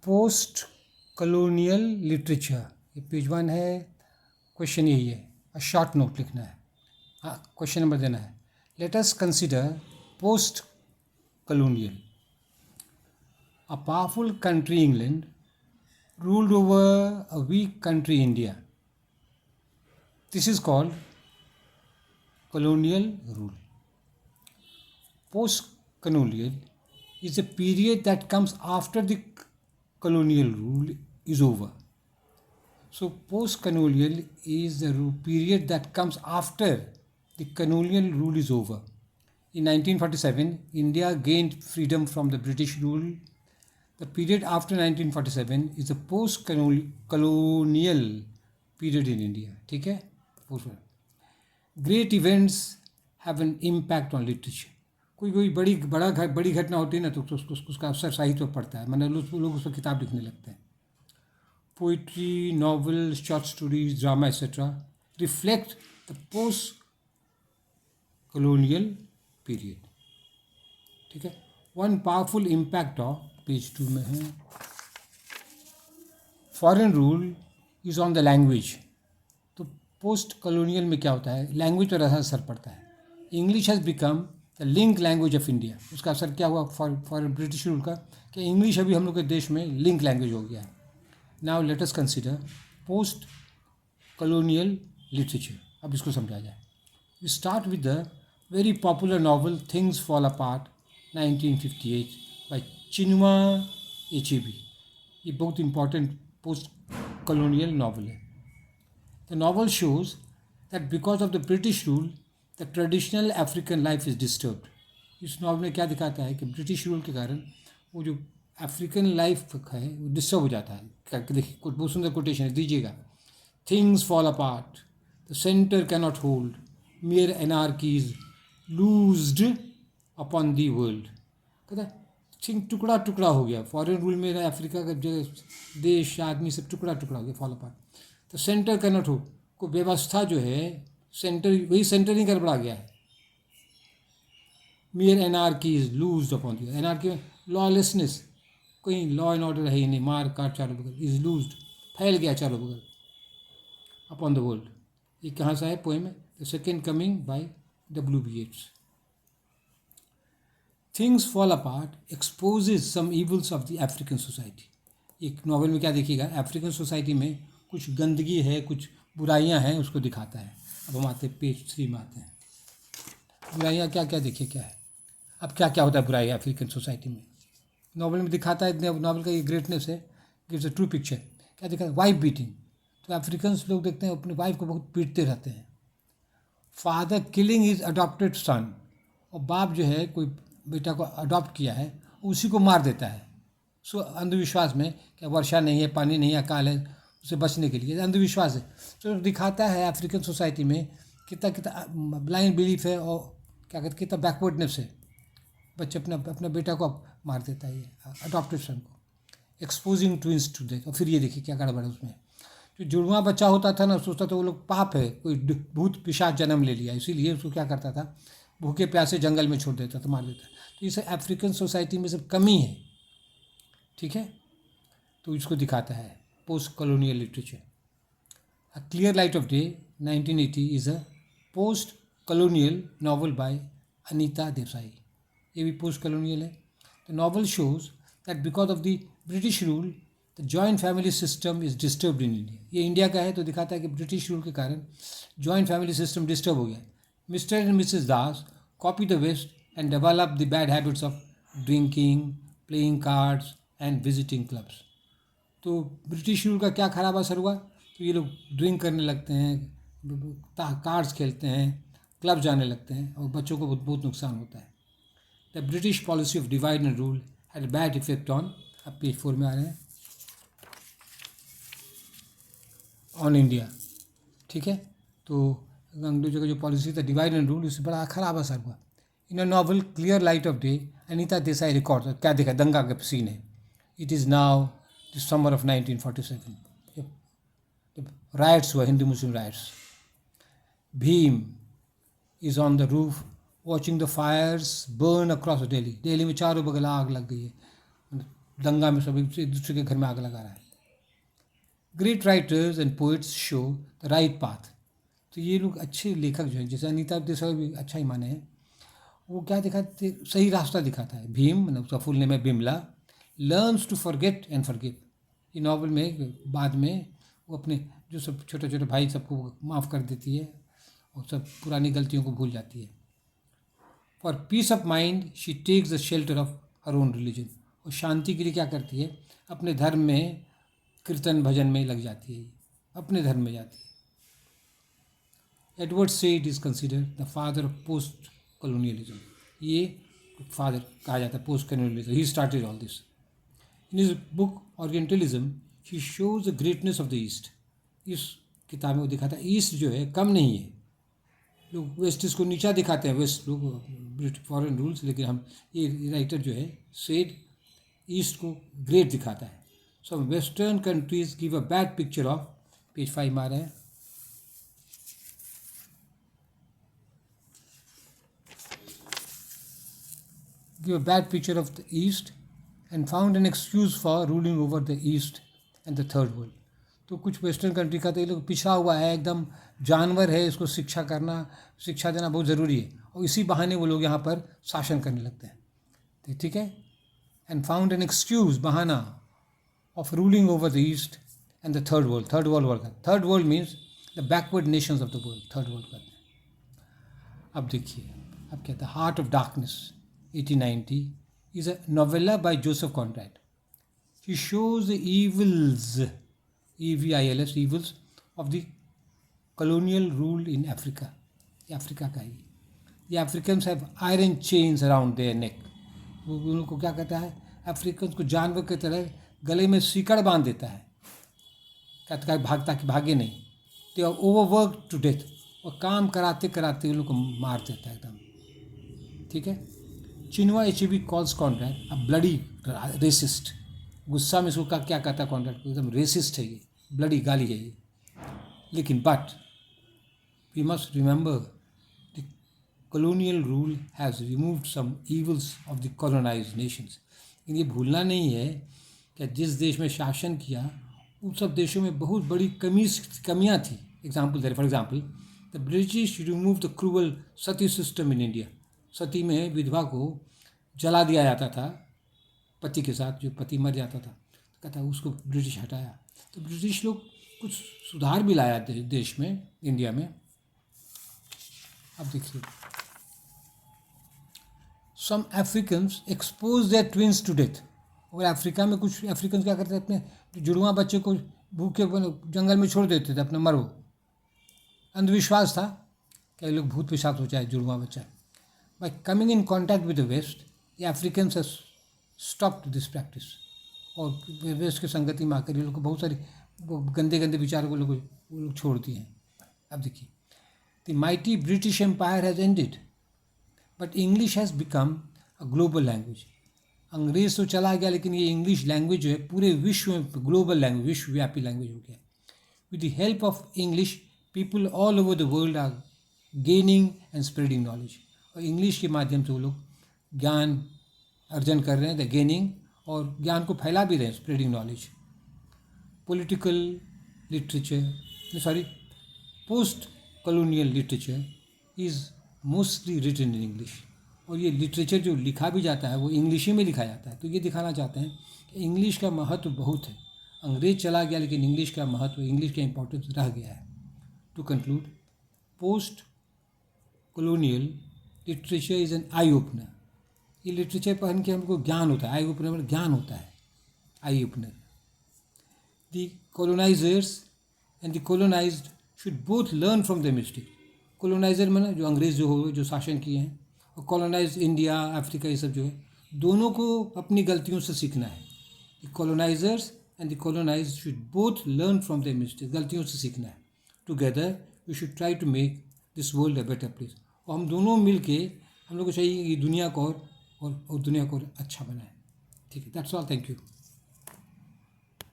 Post colonial literature, ये page 1 है। Question यही है, शॉर्ट नोट लिखना है, हाँ क्वेश्चन नंबर देना है। Late us consider post colonial. A powerful country England ruled over a weak country India. This is called colonial rule. Post-colonial is a period that comes after the colonial rule is over. So post-colonial is the period that comes after the colonial rule is over. In 1947, India gained freedom from the British rule. The period after 1947 is the post-colonial period in India. ठीक है? Great events have an impact on literature. कोई बड़ी घटना होती है ना तो उसका असर साहित्य पर पड़ता है, मतलब लोग उस पर किताब लिखने लगते हैं। Poetry, novels, short stories, drama, etc. reflect the post-colonial period. ठीक है? One powerful impact of page 2 में है, foreign rule is on the language. तो पोस्ट कॉलोनियल में क्या होता है, लैंग्वेज पर असर पड़ता है। English has become the link language of India. उसका असर क्या हुआ फॉर ब्रिटिश रूल का, कि इंग्लिश अभी हम लोग के देश में लिंक लैंग्वेज हो गया है। Now let us consider post colonial literature. अब इसको समझा जाए। We start with the very popular novel Things fall Apart 1958 by Chinua Achebe. ये बहुत इंपॉर्टेंट पोस्ट कॉलोनियल नॉवल है। The novel shows that because of the British rule the traditional African life is disturbed. इस novel में क्या दिखाता है कि British rule के कारण वो जो अफ्रीकन लाइफ है वो डिस्टर्ब हो जाता है। देखिए बहुत सुंदर कोटेशन है, दीजिएगा। Things fall apart, the centre cannot hold, mere anarchy's loosed upon the world. कहता है थिंग टुकड़ा टुकड़ा हो गया। फॉरेन रूल में अफ्रीका का जगह देश आदमी सब टुकड़ा टुकड़ा हो गया, फॉल अपार्ट। तो सेंटर कैनॉट हो, को व्यवस्था जो है सेंटर, वही सेंटर ही गड़बड़ा गया है। Mere anarchy is loose upon the, anarchy में लॉलेसनेस, कोई लॉ एंड ऑर्डर है ही नहीं, मार काट चारों बगल, इज लूज फैल गया चारों बगल अपॉन द वर्ल्ड। ये कहाँ से है पोएम है, the second coming by W.B. Yeats। Things fall apart exposes some evils of the African society. एक नॉवल में क्या देखिएगा, अफ्रीकन सोसाइटी में कुछ गंदगी है, कुछ बुराइयां हैं, उसको दिखाता है। अब हम आते हैं पेज 3 में आते हैं। बुराइयां क्या क्या देखिए क्या है, अब क्या क्या होता है बुराई अफ्रीकन सोसाइटी में। नॉवल में दिखाता है, नॉवल का ये ग्रेटनेस है, गिव्स अ ट्रू पिक्चर। क्या दिखाता है, वाइफ बीटिंग। तो अफ्रीकन्स लोग देखते हैं अपनी वाइफ को बहुत पीटते रहते हैं। फादर किलिंग हिज अडॉप्टेड सन, और बाप जो है कोई बेटा को अडॉप्ट किया है उसी को मार देता है। सो अंधविश्वास में क्या वर्षा नहीं है, पानी नहीं है, अकाल है, उसे बचने के लिए अंधविश्वास है। तो दिखाता है अफ्रीकन सोसाइटी में कितना कितना ब्लाइंड बिलीफ है और क्या कहते कितना बैकवर्डनेस है। बच्चे अपना बेटा को मार देता है, ये अडॉप्टेड सन को, एक्सपोजिंग ट्विंस टू डेथ। और फिर ये देखिए क्या गड़बड़ है उसमें, जो जुड़वा बच्चा होता था ना, सोचता था वो लोग पाप है, कोई भूत पिशाच जन्म ले लिया, इसीलिए उसको क्या करता था, भूखे प्यासे जंगल में छोड़ देता था, मार देता। तो इसे अफ्रीकन सोसाइटी में सब कमी है, ठीक है। तो इसको दिखाता है post colonial literature. A clear Light of day 1980 is a post colonial novel bye Anita Desai. ये भी पोस्ट कॉलोनियल है। The novel shows that because of the British rule the joint family system is disturbed in India. ये India का है, तो दिखाता है कि ब्रिटिश रूल के कारण जॉइंट फैमिली सिस्टम डिस्टर्ब हो गया। Mister and Mrs Das copy the West and develop the bad habits of drinking, playing cards and visiting clubs। तो ब्रिटिश रूल का क्या खराब असर हुआ, तो ये लोग ड्रिंक करने लगते हैं, कार्ड्स खेलते हैं, क्लब जाने लगते हैं, और बच्चों को बहुत नुकसान होता है। The British policy of divide and rule had bad effect on, अब पेज 4 में आ रहे हैं, ऑन इंडिया, ठीक है। तो अंग्रेजों का जो पॉलिसी था डिवाइड एंड रूल, उससे बड़ा खराब असर हुआ। In a novel Clear Light of Day Anita Desai record, क्या देखा, दंगा का सीन है। It is now the summer of 1947, riots हुआ, Hindu Muslim riots. Bhim is on the roof watching the fires burn across Delhi. Delhi में चारों बगल आग लग गई है, दंगा में सब एक दूसरे के घर में आग लगा रहा है। Great writers and poets show the right path. तो ये लोग अच्छे लेखक जो हैं, जैसे अनीता देसाई भी अच्छा ही माने हैं, वो क्या दिखाते, सही रास्ता दिखाता है। भीम, मतलब उसका फुल नेम है Bimla, learns to forget and forgive. ये नावल में बाद में वो अपने जो सब छोटे छोटे भाई सबको माफ़ कर देती है और सब पुरानी गलतियों को भूल जाती है। For peace of mind she takes the shelter of her own religion. और शांति के लिए क्या करती है, अपने धर्म में कीर्तन भजन में लग जाती है, अपने धर्म में जाती है। Edward said is considered the father of post colonialism. ये फादर कहा जाता है post colonialism. He started all this. In his book orientalism he shows the greatness of the east. इस किताब में वो दिखाता है ईस्ट जो है कम नहीं है। लोग वेस्ट को नीचा दिखाते हैं, वेस्ट लोग फॉरेन रूल्स, लेकिन हम ये राइटर जो है सेड ईस्ट को ग्रेट दिखाता है। सो western countries give a bad picture of, page 5 में आ रहा है, give a bad picture of the East and found an excuse for ruling over the East and the third world। तो कुछ western country का तो ये लोग पिछड़ा हुआ है, एकदम जानवर है, इसको शिक्षा देना बहुत ज़रूरी है, और इसी बहाने वो लोग यहाँ पर शासन करने लगते हैं। ठीक है, एंड फाउंड एन एक्सक्यूज, बहाना, of ruling over the east and the third world. Third world means the backward Nations of the world, third world कहते हैं। अब देखिए, अब कहते हैं heart of darkness 1890 is a novella by Joseph Conrad. He shows the evils, evils, evils of the colonial rule in Africa. Africa का ही, the Africans have iron chains around their neck. वो उनको क्या कहता है, अफ्रीकन को जानवर की तरह गले में सीकड़ बांध देता है, कहता है भागता कि भागे नहीं। they are overworked to death, और काम कराते कराते उन लोग को मार देता है एकदम। ठीक है, Chinua Achebe calls Conrad a bloody racist. गुस्सा में उसका क्या कहता है कॉन्ट्रैक्ट, एकदम रेसिस्ट है ये, ब्लडी गाली है ये। लेकिन but we must remember the colonial rule has removed some evils of the colonised nations. लेकिन ये भूलना नहीं है कि जिस देश में शासन किया उन सब देशों में बहुत बड़ी कमियाँ थी। For example the British remove the cruel sati system in India. Sati में विधवा को जला दिया जाता था पति के साथ, जो पति मर जाता था, तो कहता उसको ब्रिटिश हटाया। तो ब्रिटिश लोग कुछ सुधार भी लाया देश में, इंडिया में। अब देखिए, some Africans expose their twins to death. और अफ्रीका में कुछ अफ्रीकन क्या करते थे, अपने जुड़वा बच्चे को भूखे जंगल में छोड़ देते थे, अपने मरो। अंधविश्वास था, कई लोग भूत पेशाब हो जाए जुड़वा बच्चा। By coming in contact with the West, the Africans have stopped this practice। और वेस्ट की संगति में आकर ये लोग को बहुत सारी गंदे गंदे विचारों को लोग छोड़ दिए हैं। अब देखिए, the mighty British empire has ended but English has become a global language. अंग्रेज तो चला गया, लेकिन ये इंग्लिश लैंग्वेज जो है पूरे विश्व में ग्लोबल लैंग्वेज, विश्वव्यापी लैंग्वेज हो गया। With the help of English people all over the world are gaining and spreading knowledge. और इंग्लिश के माध्यम से वो लोग ज्ञान अर्जन कर रहे हैं, द गेनिंग, और ज्ञान को फैला भी रहे हैं, spreading knowledge. Political literature, post colonial literature is mostly written in English. और ये लिटरेचर जो लिखा भी जाता है वो इंग्लिश ही में लिखा जाता है। तो ये दिखाना चाहते हैं कि इंग्लिश का महत्व बहुत है। अंग्रेज चला गया, लेकिन इंग्लिश का महत्व, इंग्लिश का इंपॉर्टेंस रह गया है। To conclude, post colonial literature is an eye opener. ये लिटरेचर पढ़ने के हमको ज्ञान होता है, आई ओपनर में ज्ञान होता है, eye opener. The colonisers and the colonised should both learn from the mistake. Coloniser में जो अंग्रेज जो शासन किए हैं, और कॉलोनाइज इंडिया, अफ्रीका, ये सब जो है, दोनों को अपनी गलतियों से सीखना है। The colonisers and the colonised should both learn from the mistake, गलतियों से सीखना है। Together we should try to make this world a better place. और हम दोनों मिल के, हम लोग को चाहिए कि दुनिया को और दुनिया को अच्छा बनाए। ठीक है, दैट्स ऑल, थैंक यू।